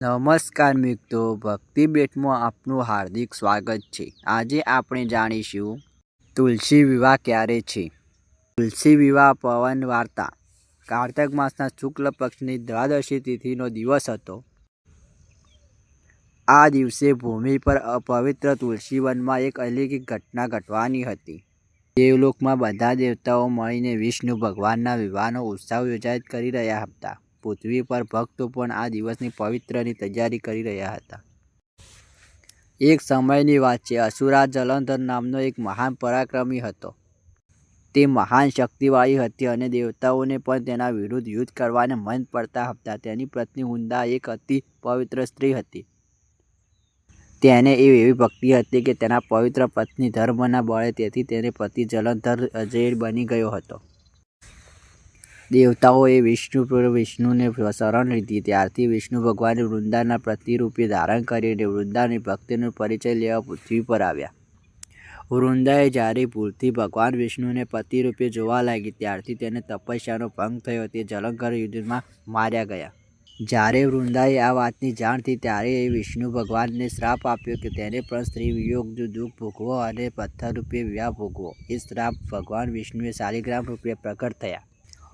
નમસ્કાર મિત્રો, ભક્તિ બેટમાં આપનું હાર્દિક સ્વાગત છે। આજે આપણે જાણીશું તુલસી વિવાહ ક્યારે છે। તુલસી વિવાહ પવન વાર્તા કારતક માસના શુક્લ પક્ષની દ્વાદશી તિથિનો દિવસ હતો। આ દિવસે ભૂમિ પર અપવિત્ર તુલસી વનમાં એક અલૌકિક ઘટના ઘટવાની હતી। દેવલોકમાં બધા દેવતાઓ મળીને વિષ્ણુ ભગવાનના વિવાહનો ઉત્સવ યોજિત કરી રહ્યા હતા। પૃથ્વી પર ભક્તો પણ આ દિવસની પવિત્રની તૈયારી કરી રહ્યા હતા। એક સમયની વાત છે, અસુરા જલંધર નામનો એક મહાન પરાક્રમી હતો। તે મહાન શક્તિશાળી હતી અને દેવતાઓને પણ તેના વિરુદ્ધ યુદ્ધ કરવાને મન પડતા હતા। તેની પત્ની હુંડા એક અતિ પવિત્ર સ્ત્રી હતી। તેને એવી ભક્તિ હતી કે તેના પવિત્ર પત્ની ધર્મના બળે તેથી તેનો પતિ જલંધર અજેય બની ગયો હતો। દેવતાઓએ વિષ્ણુને શરણ લીધી। ત્યારથી વિષ્ણુ ભગવાને વૃંદાના પ્રતિરૂપે ધારણ કરીને વૃંદાની ભક્તિનો પરિચય લેવા પૃથ્વી પર આવ્યા। વૃંદાએ જ્યારે ભૂલથી ભગવાન વિષ્ણુને પતિરૂપે જોવા લાગી ત્યારથી તેને તપસ્યાનો ભંગ થયો। તે જલંધર યુદ્ધમાં માર્યા ગયા। જ્યારે વૃંદાએ આ વાતની જાણ થઈ ત્યારે એ વિષ્ણુ ભગવાનને શ્રાપ આપ્યો કે તેને પણ સ્ત્રી વિયોગનું દુઃખ ભોગવો અને પથ્થરરૂપે વિવાહ ભોગવો। એ શ્રાપ ભગવાન વિષ્ણુએ શાલિગ્રામ રૂપે પ્રગટ થયા।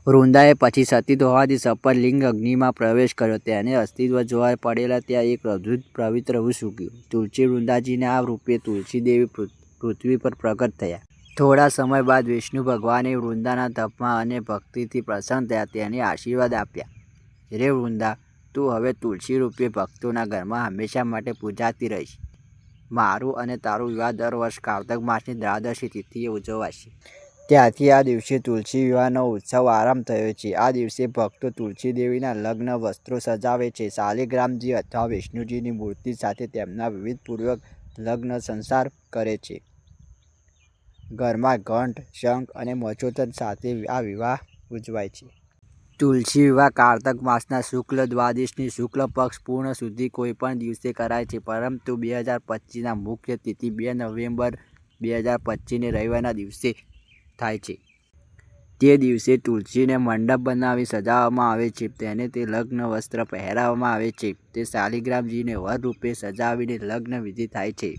વૃંદાએ પછી સતી હોવાથી શપથ લિંગ અગ્નિમાં પ્રવેશ કર્યો। તેને અસ્તિત્વ જોવા પડેલા ત્યાં એક અદ્ભુત પવિત્ર વૃક્ષ ઉગ્યું। તુલસી વૃંદાજીના આ રૂપે તુલસી દેવી પૃથ્વી પર પ્રગટ થયા। થોડા સમય બાદ વિષ્ણુ ભગવાને વૃંદાના તપમાં અને ભક્તિથી પ્રસન્ન થયા। તેને આશીર્વાદ આપ્યા, રે વૃંદા, તું હવે તુલસી રૂપે ભક્તોના ઘરમાં હંમેશા માટે પૂજાતી રહીશ। મારું અને તારું વિવાહ દર વર્ષ કારતક માસની દ્વાદશી તિથિએ ઉજવાશે। ત્યારથી આ દિવસે તુલસી વિવાહનો ઉત્સવ આરંભ થયો છે। આ દિવસે ભક્તો તુલસી દેવીના લગ્ન વસ્ત્રો સજાવે છે। શાલિગ્રામજી અથવા વિષ્ણુજીની મૂર્તિ સાથે તેમના વિધિપૂર્વક લગ્ન સંસ્કાર કરે છે। ઘરમાં ઘંટ, શંખ અને મચોતર સાથે આ વિવાહ ઉજવાય છે। તુલસી વિવાહ કારતક માસના શુક્લ દ્વાદશીની શુક્લ પક્ષ પૂર્ણ સુધી કોઈપણ દિવસે કરાય છે, પરંતુ 2025ના મુખ્ય તિથિ 2 નવેમ્બર 2025ને રવિવારના દિવસે થાય છે। તે દિવસે તુલસીને મંડપ બનાવી સજાવવામાં આવે છે। તેને તે લગ્ન વસ્ત્ર પહેરાવવામાં આવે છે। તે શાલિગ્રામજીને વર રૂપે સજાવીને લગ્ન વિધિ થાય છે।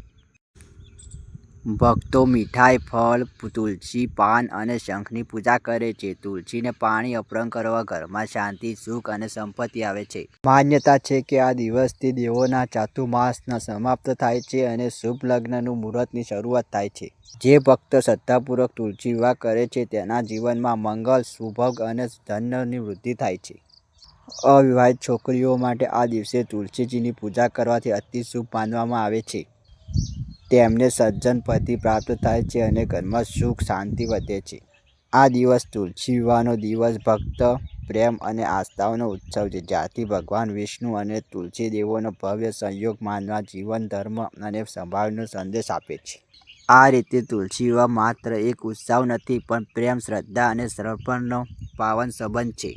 ભક્તો મીઠાઈ, ફળ, તુલસી, પાન અને શંખની પૂજા કરે છે। તુલસીને પાણી અર્પણ કરવા ઘરમાં શાંતિ, સુખ અને સંપત્તિ આવે છે। માન્યતા છે કે આ દિવસથી દેવોના ચાતુર્માસ સમાપ્ત થાય છે અને શુભ લગ્નનું મુહૂર્તની શરૂઆત થાય છે। જે ભક્તો શ્રદ્ધાપૂર્વક તુલસી વિવાહ કરે છે તેના જીવનમાં મંગળ, સૌભાગ્ય અને ધનની વૃદ્ધિ થાય છે। અવિવાહિત છોકરીઓ માટે આ દિવસે તુલસીજીની પૂજા કરવાથી અતિ શુભ માનવામાં આવે છે। તેમને સજ્જન પતિ પ્રાપ્ત થાય છે અને ઘરમાં સુખ શાંતિ વધે છે। આ દિવસ તુલસી વિવાહનો દિવસ ભક્તિ, પ્રેમ અને આસ્થાનો ઉત્સવ છે, જ્યાંથી ભગવાન વિષ્ણુ અને તુલસી દેવીનો ભવ્ય સંયોગ માનવ જીવન, ધર્મ અને સૌભાગ્યનો સંદેશ આપે છે। આ રીતે તુલસી વિવાહ માત્ર એક ઉત્સવ નથી, પણ પ્રેમ, શ્રદ્ધા અને સમર્પણનો પાવન સંબંધ છે।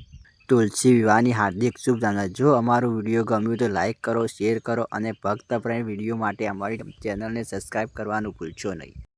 તુલસી વિવાહની હાર્દિક શુભકામનાઓ। જો અમારો વિડીયો ગમ્યો તો લાઇક કરો, શેર કરો અને ભક્ત પ્રેમ વિડીયો માટે અમારી ચેનલને સબસ્ક્રાઈબ કરવાનું ભૂલશો નહીં।